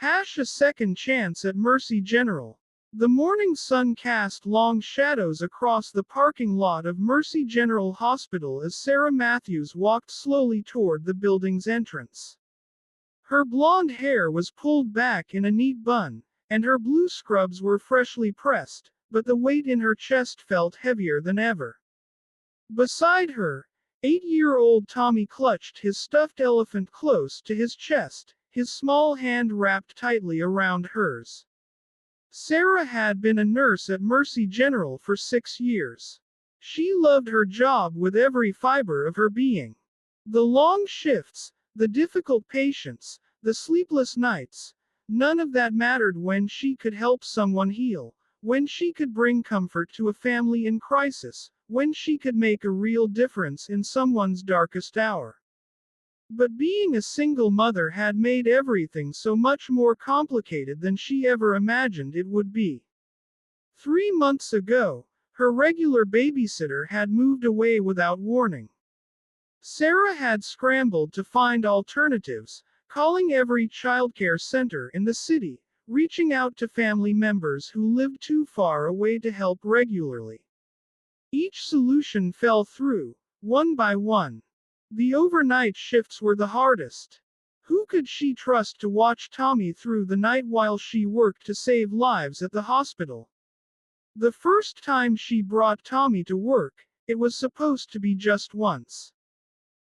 Hash a second chance at Mercy General. The morning sun cast long shadows across the parking lot of Mercy General Hospital as Sarah Matthews walked slowly toward the building's entrance. Her blonde hair was pulled back in a neat bun, and her blue scrubs were freshly pressed, but the weight in her chest felt heavier than ever. Beside her, 8-year-old Tommy clutched his stuffed elephant close to his chest, his small hand wrapped tightly around hers. Sarah had been a nurse at Mercy General for 6 years. She loved her job with every fiber of her being. The long shifts, the difficult patients, the sleepless nights, none of that mattered when she could help someone heal, when she could bring comfort to a family in crisis, when she could make a real difference in someone's darkest hour. But being a single mother had made everything so much more complicated than she ever imagined it would be. 3 months ago, her regular babysitter had moved away without warning. Sarah had scrambled to find alternatives, calling every childcare center in the city, reaching out to family members who lived too far away to help regularly. Each solution fell through, one by one. The overnight shifts were the hardest. Who could she trust to watch Tommy through the night while she worked to save lives at the hospital? The first time she brought Tommy to work, it was supposed to be just once.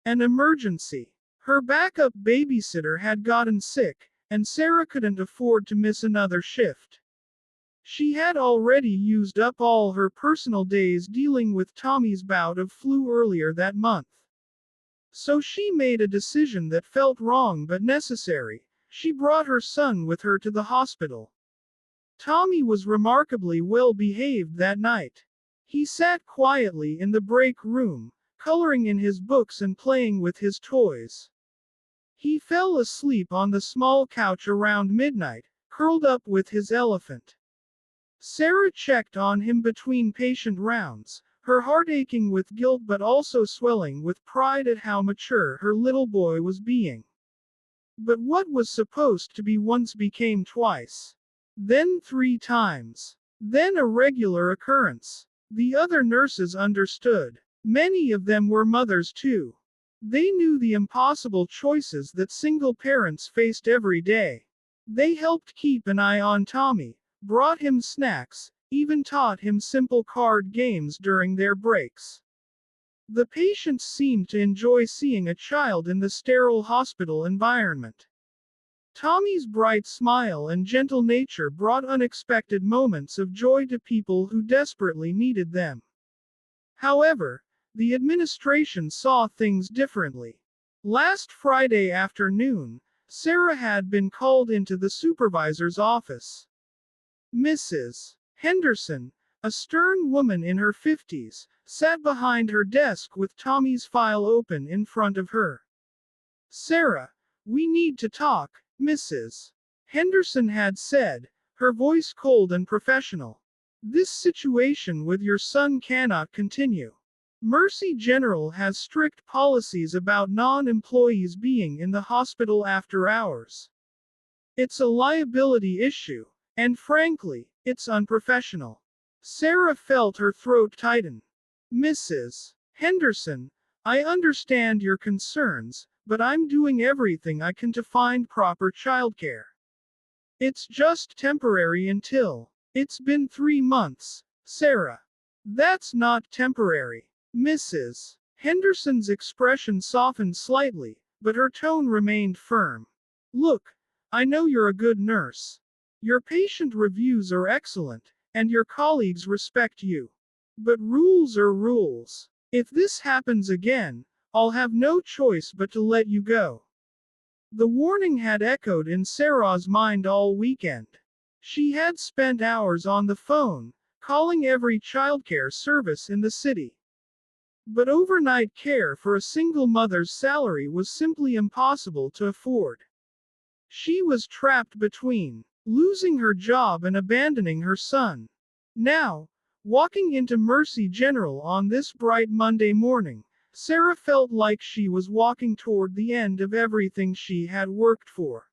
An emergency. Her backup babysitter had gotten sick, and Sarah couldn't afford to miss another shift. She had already used up all her personal days dealing with Tommy's bout of flu earlier that month. So she made a decision that felt wrong but necessary. She brought her son with her to the hospital. Tommy was remarkably well behaved that night. He sat quietly in the break room, coloring in his books and playing with his toys. He fell asleep on the small couch around midnight, curled up with his elephant. Sarah checked on him between patient rounds, her heart aching with guilt but also swelling with pride at how mature her little boy was being. But what was supposed to be once became twice. Then 3 times. Then a regular occurrence. The other nurses understood. Many of them were mothers too. They knew the impossible choices that single parents faced every day. They helped keep an eye on Tommy, brought him snacks, even taught him simple card games during their breaks. The patients seemed to enjoy seeing a child in the sterile hospital environment. Tommy's bright smile and gentle nature brought unexpected moments of joy to people who desperately needed them. However, the administration saw things differently. Last Friday afternoon, Sarah had been called into the supervisor's office. Mrs. Henderson, a stern woman in her 50s, sat behind her desk with Tommy's file open in front of her. "Sarah, we need to talk," Mrs. Henderson had said, her voice cold and professional. "This situation with your son cannot continue. Mercy General has strict policies about non-employees being in the hospital after hours. It's a liability issue, and frankly, it's unprofessional." Sarah felt her throat tighten. "Mrs. Henderson, I understand your concerns, but I'm doing everything I can to find proper childcare. It's just temporary until. It's been 3 months, Sarah." "That's not temporary." Mrs. Henderson's expression softened slightly, but her tone remained firm. "Look, I know you're a good nurse. Your patient reviews are excellent, and your colleagues respect you. But rules are rules. If this happens again, I'll have no choice but to let you go." The warning had echoed in Sarah's mind all weekend. She had spent hours on the phone, calling every childcare service in the city. But overnight care for a single mother's salary was simply impossible to afford. She was trapped between losing her job and abandoning her son. Now, walking into Mercy General on this bright Monday morning, Sarah felt like she was walking toward the end of everything she had worked for.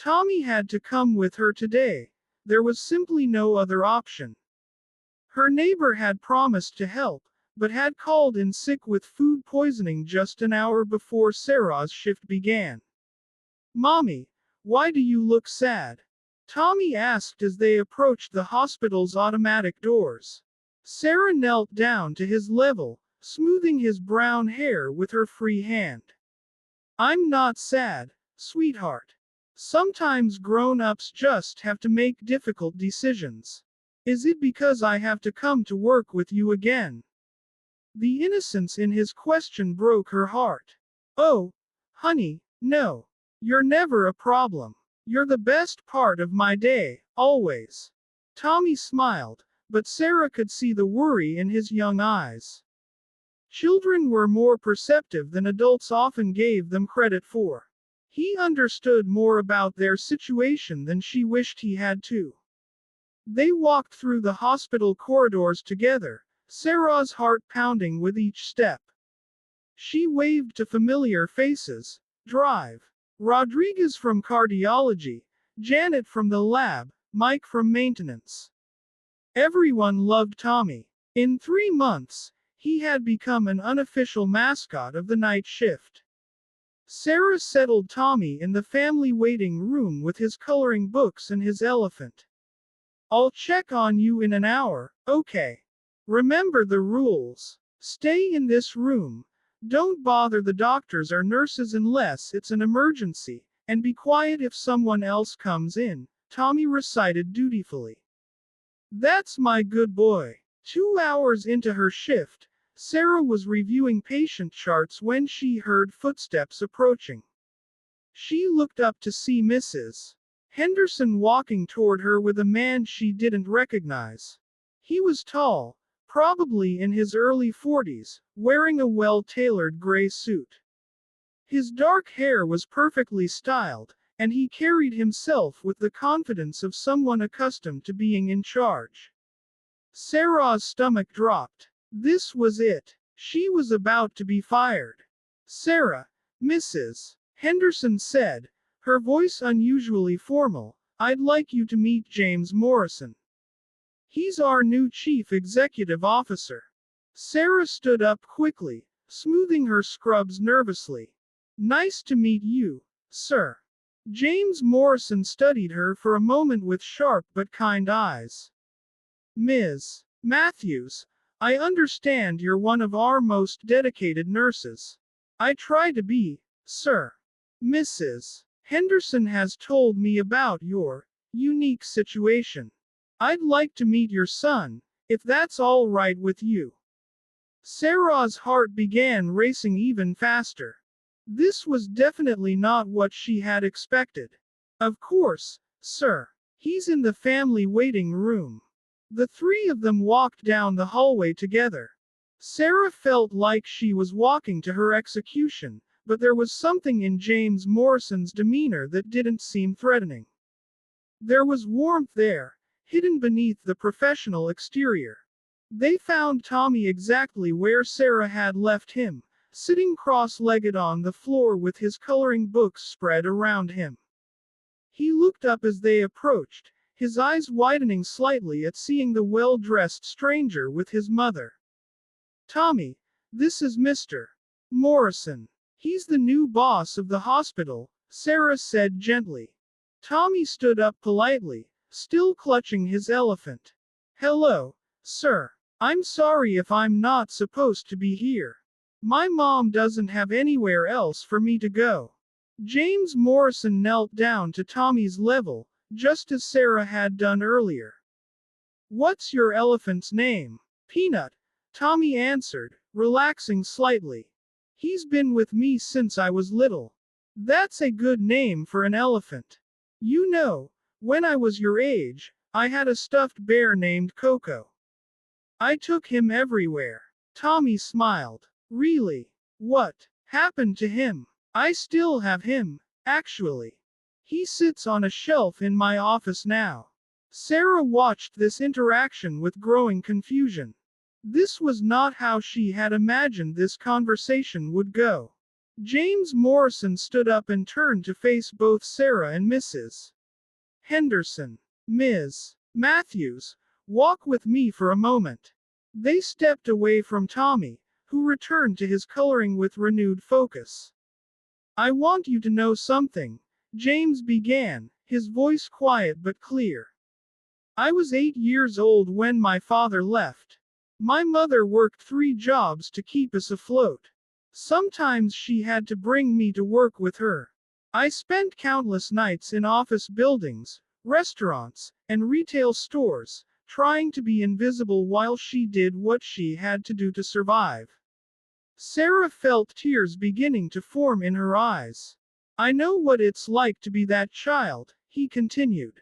Tommy had to come with her today. There was simply no other option. Her neighbor had promised to help, but had called in sick with food poisoning just an hour before Sarah's shift began. Mommy, why do you look sad? Tommy asked as they approached the hospital's automatic doors. Sarah knelt down to his level, smoothing his brown hair with her free hand. I'm not sad, sweetheart. Sometimes grown-ups just have to make difficult decisions. Is it because I have to come to work with you again? The innocence in his question broke her heart. Oh, honey, no. You're never a problem. You're the best part of my day, always. Tommy smiled, but Sarah could see the worry in his young eyes. Children were more perceptive than adults often gave them credit for. He understood more about their situation than she wished he had to. They walked through the hospital corridors together, Sarah's heart pounding with each step. She waved to familiar faces. Drive. Rodriguez from cardiology, Janet from the lab, Mike from maintenance. Everyone loved Tommy. In 3 months, he had become an unofficial mascot of the night shift. Sarah settled Tommy in the family waiting room with his coloring books and his elephant. I'll check on you in an hour, okay? Remember the rules. Stay in this room. Don't bother the doctors or nurses unless it's an emergency, and be quiet if someone else comes in, Tommy recited dutifully. That's my good boy. 2 hours into her shift, Sarah was reviewing patient charts when she heard footsteps approaching. She looked up to see Mrs. Henderson walking toward her with a man she didn't recognize. He was tall, probably in his early 40s, wearing a well-tailored gray suit. His dark hair was perfectly styled, and he carried himself with the confidence of someone accustomed to being in charge. Sarah's stomach dropped. This was it. She was about to be fired. Sarah, Mrs. Henderson said, her voice unusually formal, I'd like you to meet James Morrison. He's our new chief executive officer. Sarah stood up quickly, smoothing her scrubs nervously. Nice to meet you, sir. James Morrison studied her for a moment with sharp but kind eyes. Ms. Matthews, I understand you're one of our most dedicated nurses. I try to be, sir. Mrs. Henderson has told me about your unique situation. I'd like to meet your son, if that's all right with you. Sarah's heart began racing even faster. This was definitely not what she had expected. Of course, sir. He's in the family waiting room. The 3 of them walked down the hallway together. Sarah felt like she was walking to her execution, but there was something in James Morrison's demeanor that didn't seem threatening. There was warmth there, hidden beneath the professional exterior. They found Tommy exactly where Sarah had left him, sitting cross-legged on the floor with his coloring books spread around him. He looked up as they approached, his eyes widening slightly at seeing the well-dressed stranger with his mother. Tommy, this is Mr. Morrison. He's the new boss of the hospital, Sarah said gently. Tommy stood up politely, still clutching his elephant. Hello, sir. I'm sorry if I'm not supposed to be here. My mom doesn't have anywhere else for me to go. James Morrison knelt down to Tommy's level, just as Sarah had done earlier. What's your elephant's name? Peanut, Tommy answered, relaxing slightly. He's been with me since I was little. That's a good name for an elephant. You know, when I was your age, I had a stuffed bear named Coco. I took him everywhere. Tommy smiled. Really? What happened to him? I still have him, actually. He sits on a shelf in my office now. Sarah watched this interaction with growing confusion. This was not how she had imagined this conversation would go. James Morrison stood up and turned to face both Sarah and Mrs. Henderson. Ms. Matthews, walk with me for a moment. They stepped away from Tommy, who returned to his coloring with renewed focus. I want you to know something, James began, his voice quiet but clear. I was 8 years old when my father left. My mother worked 3 jobs to keep us afloat. Sometimes she had to bring me to work with her. I spent countless nights in office buildings, restaurants, and retail stores, trying to be invisible while she did what she had to do to survive. Sarah felt tears beginning to form in her eyes. I know what it's like to be that child, he continued.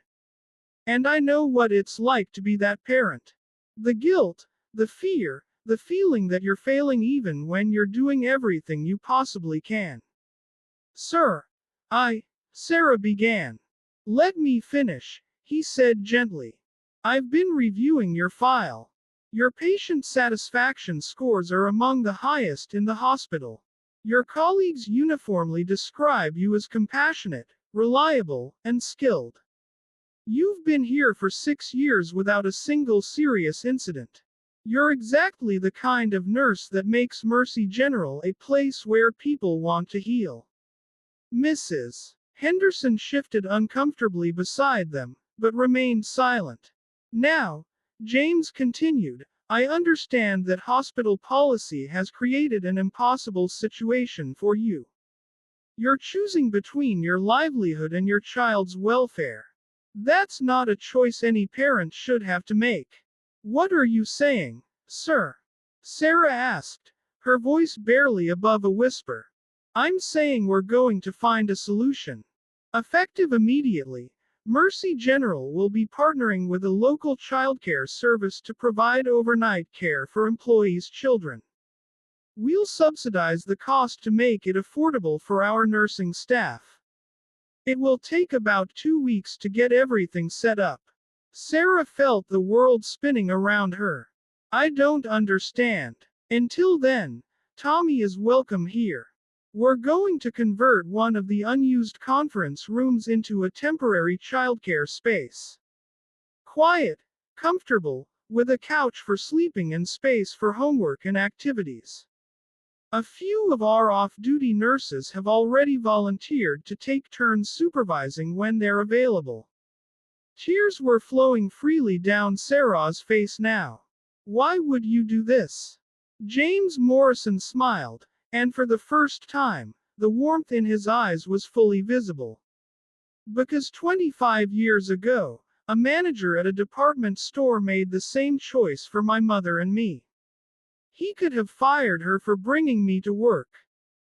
And I know what it's like to be that parent. The guilt, the fear, the feeling that you're failing even when you're doing everything you possibly can. Sir, Sarah began. Let me finish, he said gently. I've been reviewing your file. Your patient satisfaction scores are among the highest in the hospital. Your colleagues uniformly describe you as compassionate, reliable, and skilled. You've been here for 6 years without a single serious incident. You're exactly the kind of nurse that makes Mercy General a place where people want to heal. Mrs. Henderson shifted uncomfortably beside them, but remained silent. Now, James continued, I understand that hospital policy has created an impossible situation for you. You're choosing between your livelihood and your child's welfare. That's not a choice any parent should have to make. What are you saying, sir? Sarah asked, her voice barely above a whisper. I'm saying we're going to find a solution. Effective immediately, Mercy General will be partnering with a local childcare service to provide overnight care for employees' children. We'll subsidize the cost to make it affordable for our nursing staff. It will take about 2 weeks to get everything set up. Sarah felt the world spinning around her. I don't understand. Until then, Tommy is welcome here. We're going to convert one of the unused conference rooms into a temporary childcare space. Quiet, comfortable, with a couch for sleeping and space for homework and activities. A few of our off-duty nurses have already volunteered to take turns supervising when they're available. Tears were flowing freely down Sarah's face now. Why would you do this? James Morrison smiled, and for the first time, the warmth in his eyes was fully visible. Because 25 years ago, a manager at a department store made the same choice for my mother and me. He could have fired her for bringing me to work.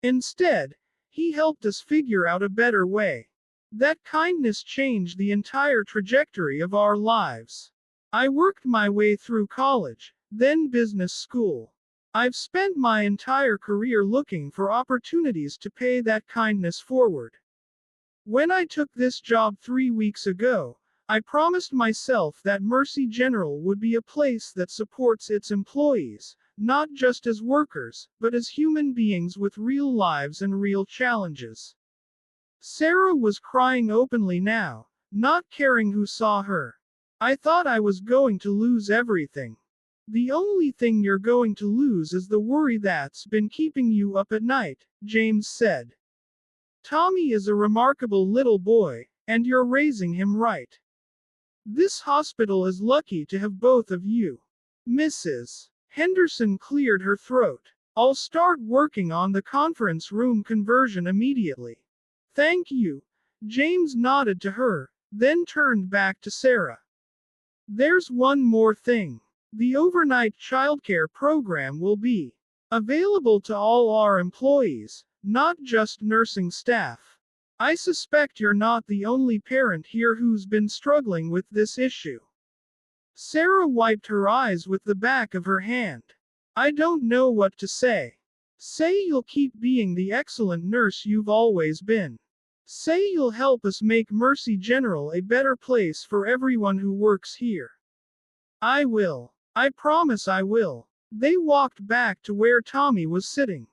Instead, he helped us figure out a better way. That kindness changed the entire trajectory of our lives. I worked my way through college, then business school. I've spent my entire career looking for opportunities to pay that kindness forward. When I took this job 3 weeks ago, I promised myself that Mercy General would be a place that supports its employees, not just as workers, but as human beings with real lives and real challenges. Sarah was crying openly now, not caring who saw her. I thought I was going to lose everything. The only thing you're going to lose is the worry that's been keeping you up at night, James said. Tommy is a remarkable little boy, and you're raising him right. This hospital is lucky to have both of you. Mrs. Henderson cleared her throat. I'll start working on the conference room conversion immediately. Thank you. James nodded to her, then turned back to Sarah. There's one more thing. The overnight childcare program will be available to all our employees, not just nursing staff. I suspect you're not the only parent here who's been struggling with this issue. Sarah wiped her eyes with the back of her hand. I don't know what to say. Say you'll keep being the excellent nurse you've always been. Say you'll help us make Mercy General a better place for everyone who works here. I will. I promise I will. They walked back to where Tommy was sitting.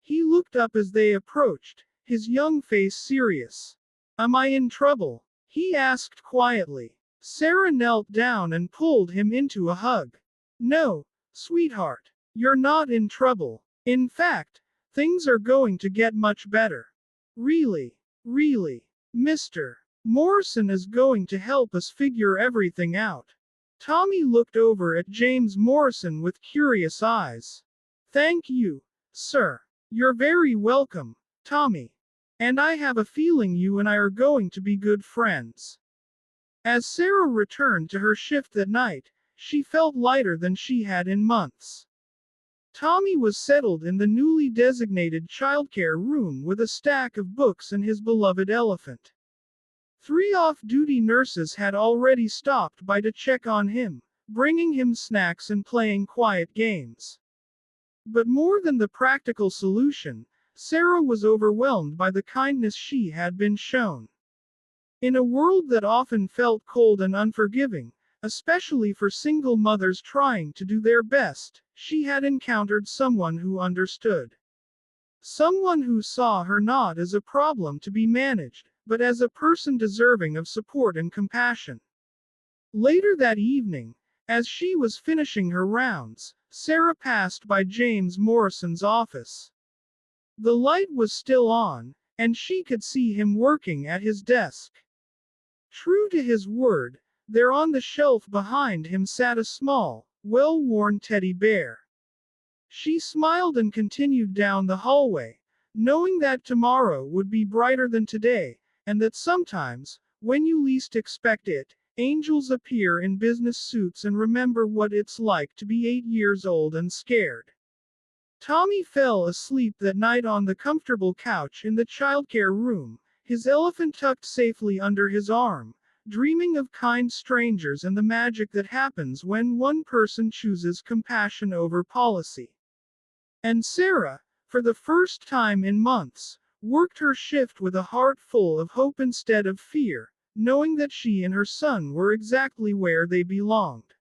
He looked up as they approached, his young face serious. Am I in trouble? He asked quietly. Sarah knelt down and pulled him into a hug. No, sweetheart, you're not in trouble. In fact, things are going to get much better. Really, really, Mr. Morrison is going to help us figure everything out. Tommy looked over at James Morrison with curious eyes. Thank you, sir. You're very welcome, Tommy. And I have a feeling you and I are going to be good friends. As Sarah returned to her shift that night, she felt lighter than she had in months. Tommy was settled in the newly designated childcare room with a stack of books and his beloved elephant. 3 off-duty nurses had already stopped by to check on him, bringing him snacks and playing quiet games. But more than the practical solution, Sarah was overwhelmed by the kindness she had been shown. In a world that often felt cold and unforgiving, especially for single mothers trying to do their best, she had encountered someone who understood. Someone who saw her not as a problem to be managed, but as a person deserving of support and compassion. Later that evening, as she was finishing her rounds, Sarah passed by James Morrison's office. The light was still on, and she could see him working at his desk. True to his word, there on the shelf behind him sat a small, well-worn teddy bear. She smiled and continued down the hallway, knowing that tomorrow would be brighter than today, and that sometimes, when you least expect it, angels appear in business suits and remember what it's like to be 8 years old and scared. Tommy fell asleep that night on the comfortable couch in the childcare room, his elephant tucked safely under his arm, dreaming of kind strangers and the magic that happens when one person chooses compassion over policy. And Sarah, for the first time in months, worked her shift with a heart full of hope instead of fear, knowing that she and her son were exactly where they belonged.